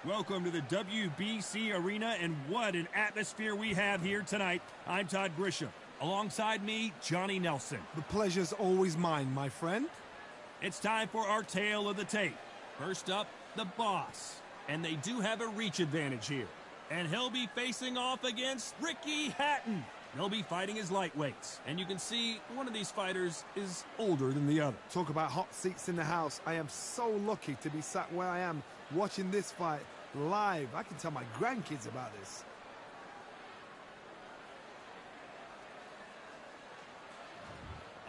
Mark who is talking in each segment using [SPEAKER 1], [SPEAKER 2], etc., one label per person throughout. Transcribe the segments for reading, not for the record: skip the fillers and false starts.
[SPEAKER 1] Welcome to the WBC Arena, and what an atmosphere we have here tonight. I'm Todd Grisham. Alongside me, Johnny Nelson.
[SPEAKER 2] The pleasure's always mine, my friend.
[SPEAKER 1] It's time for our tale of the tape. First up, the boss. And they do have a reach advantage here. And he'll be facing off against Ricky Hatton. They'll be fighting as lightweights. And you can see one of these fighters is older than the other.
[SPEAKER 2] Talk about hot seats in the house. I am so lucky to be sat where I am watching this fight live. I can tell my grandkids about this.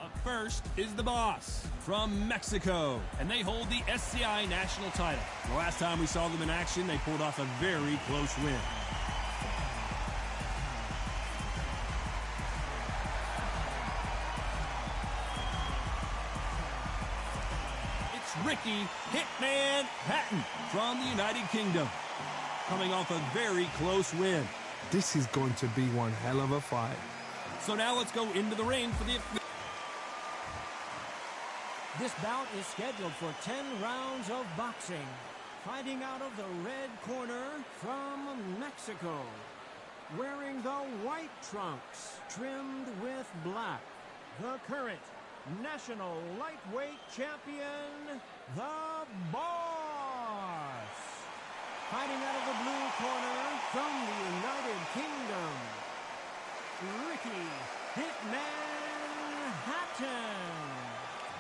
[SPEAKER 1] Up first is the boss from Mexico, and they hold the SCI national title. The last time we saw them in action, they pulled off a very close win. It's Ricky Hitman Hatton from the United Kingdom, coming off a very close win.
[SPEAKER 2] This is going to be one hell of a fight.
[SPEAKER 1] So now let's go into the ring for the...
[SPEAKER 3] This bout is scheduled for 10 rounds of boxing. Fighting out of the red corner from Mexico. Wearing the white trunks, trimmed with black. The current national lightweight champion, the boss. Fighting out of the blue corner from the United Kingdom, Ricky Hitman Hatton.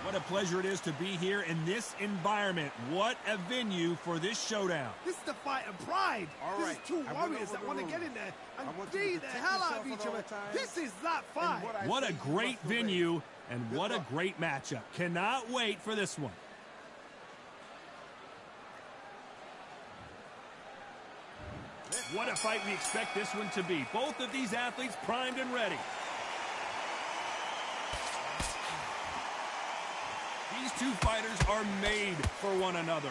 [SPEAKER 1] What a pleasure it is to be here in this environment. What a venue for this showdown.
[SPEAKER 2] This is the fight of pride.
[SPEAKER 4] All right.
[SPEAKER 2] This is two warriors that want to get in there and beat the hell out of each other. This is that fight.
[SPEAKER 1] What a great venue and what a great matchup. Cannot wait for this one. What a fight we expect this one to be. Both of these athletes primed and ready. These two fighters are made for one another.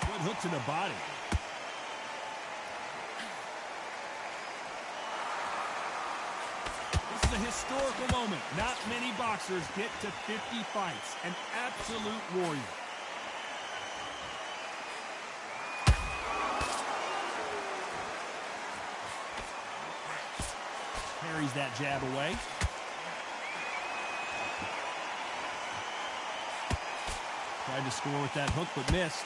[SPEAKER 1] Good hook to the body. This is a historical moment. Not many boxers get to 50 fights. An absolute warrior. Parries that jab away. Tried to score with that hook, but missed.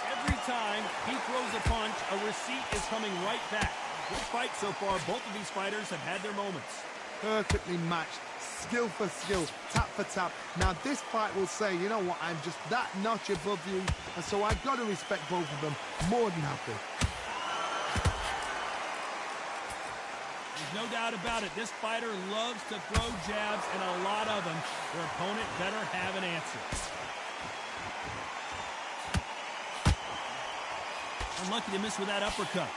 [SPEAKER 1] Every time he throws a punch, a receipt is coming right back. Good fight so far. Both of these fighters have had their moments.
[SPEAKER 2] Perfectly matched. Skill for skill, tap for tap. Now this fight will say, you know what, I'm just that notch above you, and so I've got to respect both of them more than happy.
[SPEAKER 1] There's no doubt about it. This fighter loves to throw jabs, and a lot of them. Their opponent better have an answer. Unlucky to miss with that uppercut.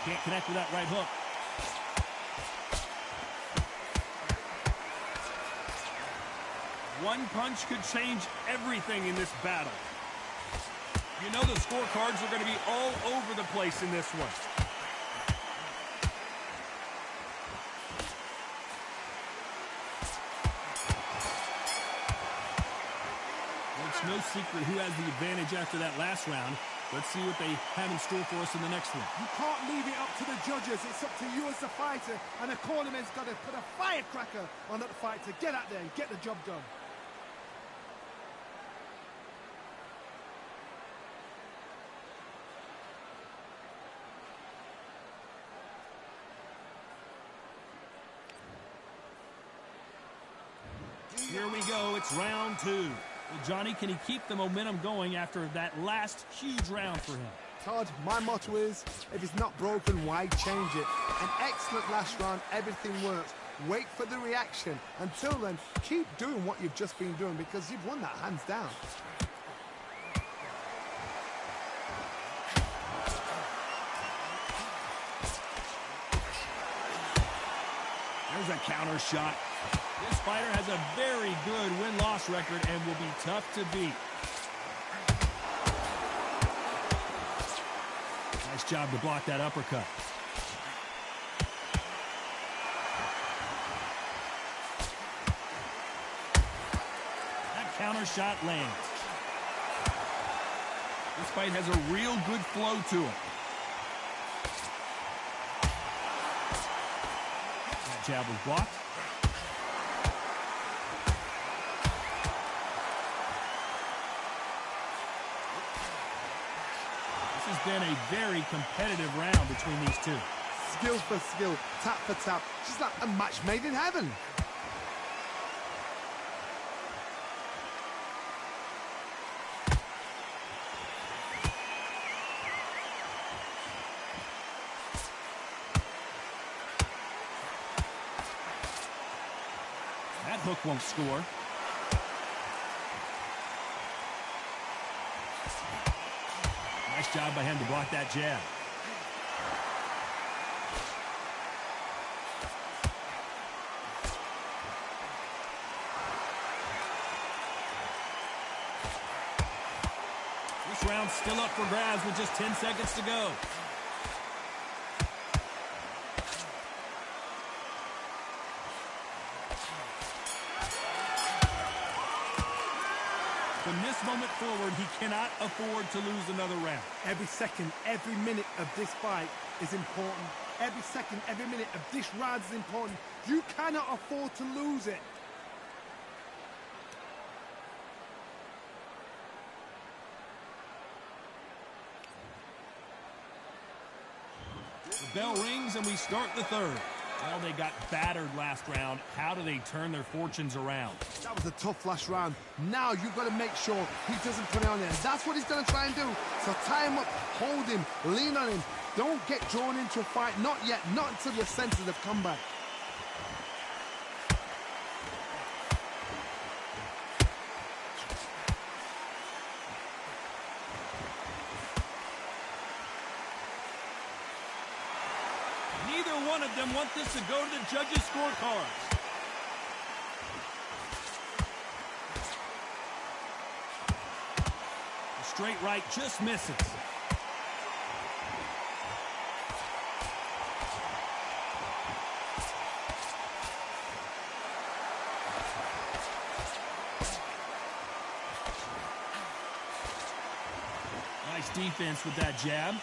[SPEAKER 1] Can't connect with that right hook. One punch could change everything in this battle. You know the scorecards are going to be all over the place in this one. Well, it's no secret who has the advantage after that last round. Let's see what they have in store for us in the next one.
[SPEAKER 2] You can't leave it up to the judges. It's up to you as the fighter, and the cornerman's got to put a firecracker on that fight to get out there and get the job done.
[SPEAKER 1] Here we go. It's round two. Well, Johnny, can he keep the momentum going after that last huge round for him?
[SPEAKER 2] Todd, my motto is, if it's not broken, why change it? An excellent last round, everything works. Wait for the reaction. Until then, keep doing what you've just been doing because you've won that hands down.
[SPEAKER 1] There's a counter shot. This fighter has a very good win-loss record and will be tough to beat. Nice job to block that uppercut. That counter shot lands. This fight has a real good flow to it. That jab was blocked. This has been a very competitive round between these two.
[SPEAKER 2] Skill for skill, tap for tap, just like a match made in heaven.
[SPEAKER 1] That hook won't score. Nice job by him to block that jab. This round's still up for grabs with just 10 seconds to go. From this moment forward, he cannot afford to lose another round.
[SPEAKER 2] Every second, every minute of this fight is important. Every second, every minute of this round is important. You cannot afford to lose it.
[SPEAKER 1] The bell rings and we start the third. Well, they got battered last round. How do they turn their fortunes around?
[SPEAKER 2] That was a tough last round. Now you've got to make sure he doesn't put it on there. And that's what he's going to try and do. So tie him up, hold him, lean on him. Don't get drawn into a fight. Not yet. Not until your senses have come back.
[SPEAKER 1] Neither one of them want this to go to the judges' scorecards. The straight right just misses. Nice defense with that jab.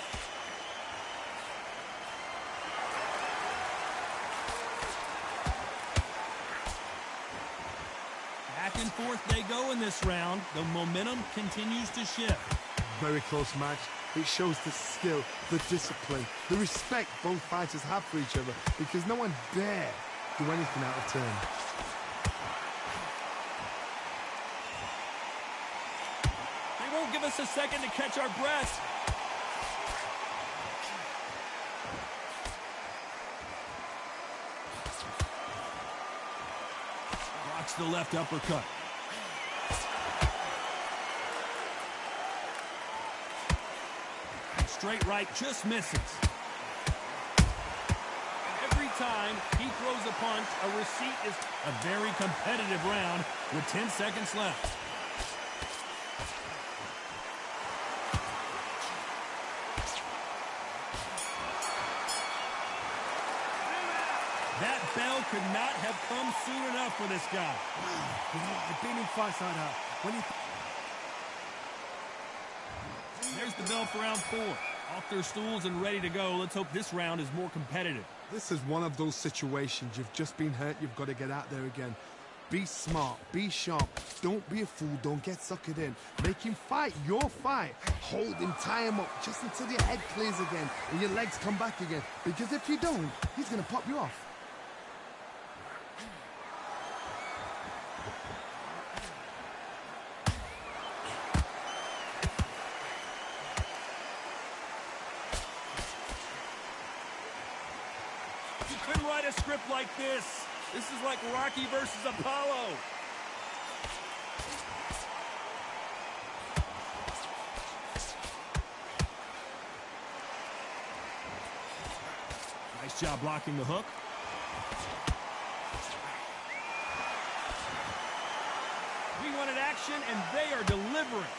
[SPEAKER 1] Back and forth they go in this round. The momentum continues to shift.
[SPEAKER 2] Very close match. It shows the skill, the discipline, the respect both fighters have for each other, because no one dare do anything out of turn.
[SPEAKER 1] They won't give us a second to catch our breath. Blocks the left uppercut. Straight right just misses. Every time he throws a punch, a receipt is a very competitive round with 10 seconds left. That bell could not have come soon enough for this guy.
[SPEAKER 2] You know, I've been in fights like that. When you...
[SPEAKER 1] There's the bell for round 4. Off their stools and ready to go. Let's hope this round is more competitive.
[SPEAKER 2] This is one of those situations. You've just been hurt. You've got to get out there again. Be smart. Be sharp. Don't be a fool. Don't get suckered in. Make him fight your fight. Hold him. Tie him up just until your head clears again and your legs come back again. Because if you don't, he's going to pop you off.
[SPEAKER 1] You couldn't write a script like this. This is like Rocky versus Apollo. Nice job blocking the hook. recovering.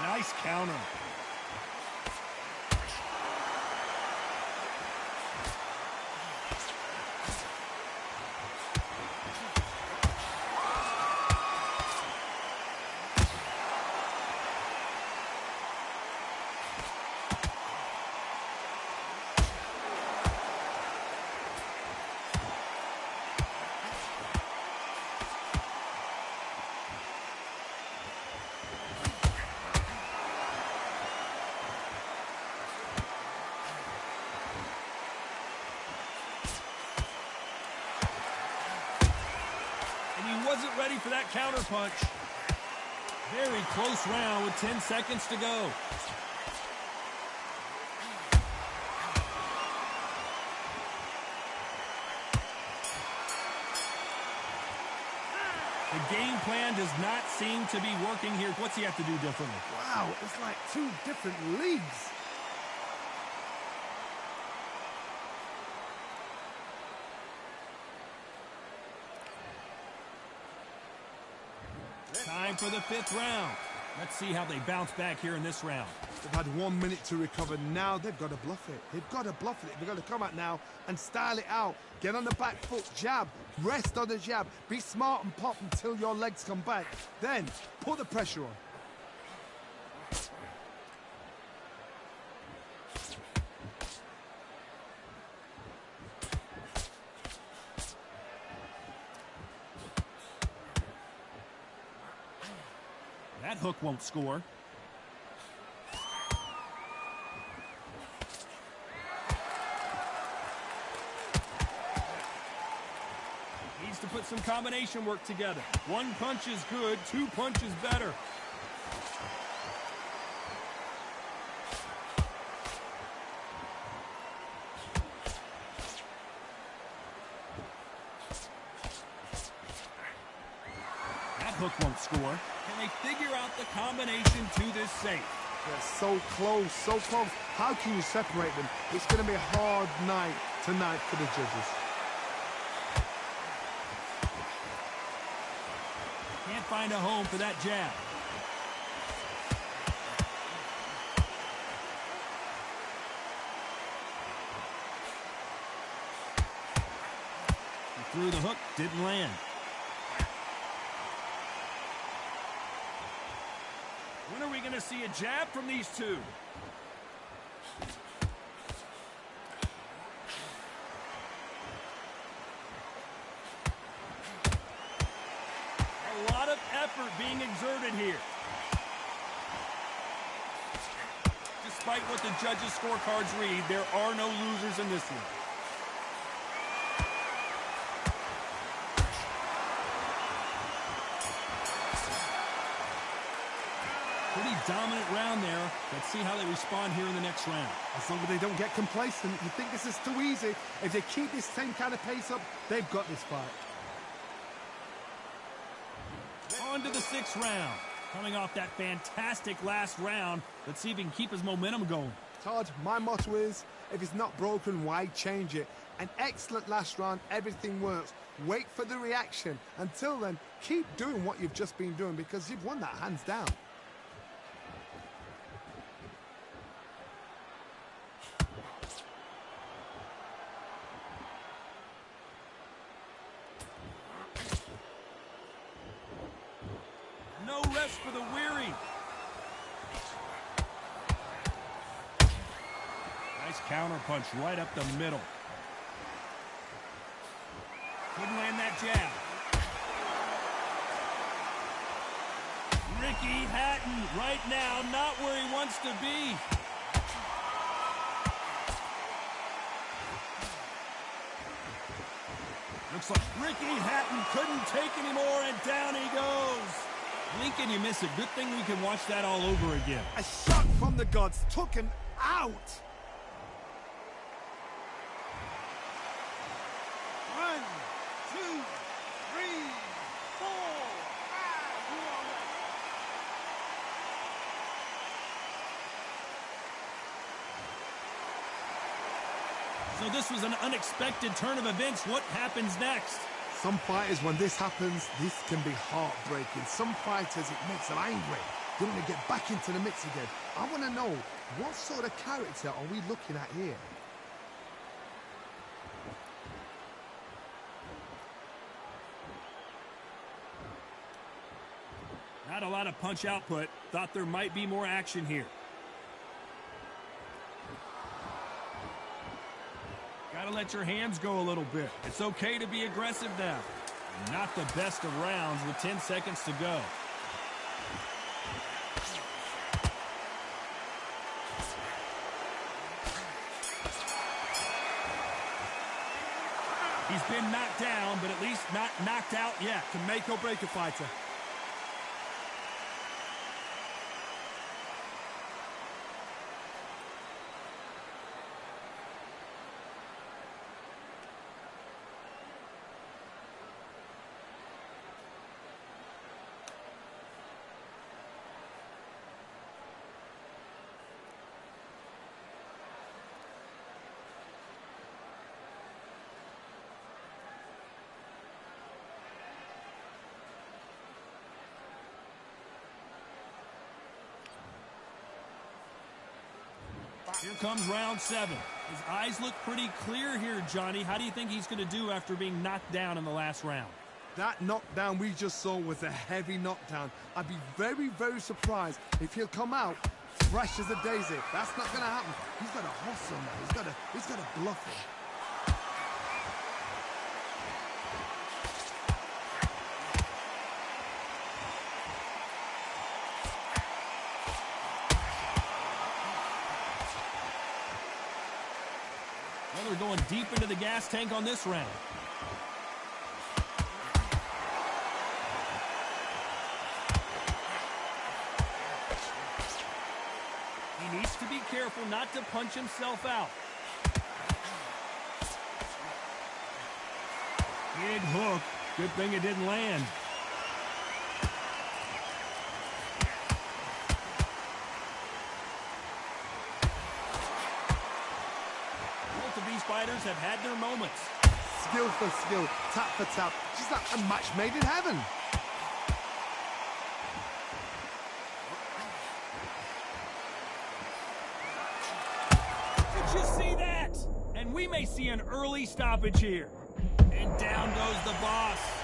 [SPEAKER 1] Nice counter. Wasn't ready for that counter punch. Very close round with 10 seconds to go. The game plan does not seem to be working here. What's he have to do differently?
[SPEAKER 2] Wow, it's like two different leagues.
[SPEAKER 1] Time for the 5th round. Let's see how they bounce back here in this round.
[SPEAKER 2] They've had 1 minute to recover. Now they've got to bluff it. They've got to bluff it. They've got to come out now and style it out. Get on the back foot, jab, rest on the jab. Be smart and pop until your legs come back. Then put the pressure on.
[SPEAKER 1] That hook won't score. Needs to put some combination work together. 1 punch is good, 2 punches better. That hook won't score. Can they figure out the combination to this safe?
[SPEAKER 2] They're so close, so close. How can you separate them? It's going to be a hard night tonight for the judges.
[SPEAKER 1] Can't find a home for that jab. He threw the hook, didn't land. When are we going to see a jab from these two? A lot of effort being exerted here. Despite what the judges' scorecards read, there are no losers in this one. Pretty dominant round there. Let's see how they respond here in the next round.
[SPEAKER 2] As long as they don't get complacent, you think this is too easy. If they keep this same kind of pace up, they've got this fight.
[SPEAKER 1] On to the 6th round. Coming off that fantastic last round, let's see if he can keep his momentum going.
[SPEAKER 2] Todd, my motto is, if it's not broken, why change it? An excellent last round, everything works. Wait for the reaction. Until then, keep doing what you've just been doing because you've won that hands down.
[SPEAKER 1] No rest for the weary. Nice counter punch right up the middle. Couldn't land that jab. Ricky Hatton right now not where he wants to be. Looks like Ricky Hatton couldn't take anymore, and down he goes. Lincoln, you miss it. Good thing we can watch that all over again.
[SPEAKER 2] A shot from the gods took him out. 1, 2, 3, 4, 5.
[SPEAKER 1] So this was an unexpected turn of events. What happens next?
[SPEAKER 2] Some fighters, when this happens, this can be heartbreaking. Some fighters, it makes them angry. They want to get back into the mix again. I want to know, what sort of character are we looking at here?
[SPEAKER 1] Not a lot of punch output. Thought there might be more action here. Gotta let your hands go a little bit. It's okay to be aggressive now. Not the best of rounds with 10 seconds to go. He's been knocked down, but at least not knocked out yet.
[SPEAKER 2] Can make or break a fighter.
[SPEAKER 1] Here comes round 7. His eyes look pretty clear here, Johnny. How do you think he's going to do after being knocked down in the last round?
[SPEAKER 2] That knockdown we just saw was a heavy knockdown. I'd be very, very surprised if he'll come out fresh as a daisy. That's not going to happen. He's got to hustle now. He's got to bluff him.
[SPEAKER 1] Well, they're going deep into the gas tank on this round. He needs to be careful not to punch himself out. Big hook. Good thing it didn't land. Both of these fighters have had their moments.
[SPEAKER 2] Skill for skill, tap for tap. Just like a match made in heaven.
[SPEAKER 1] Did you see that? And we may see an early stoppage here. And down goes the boss.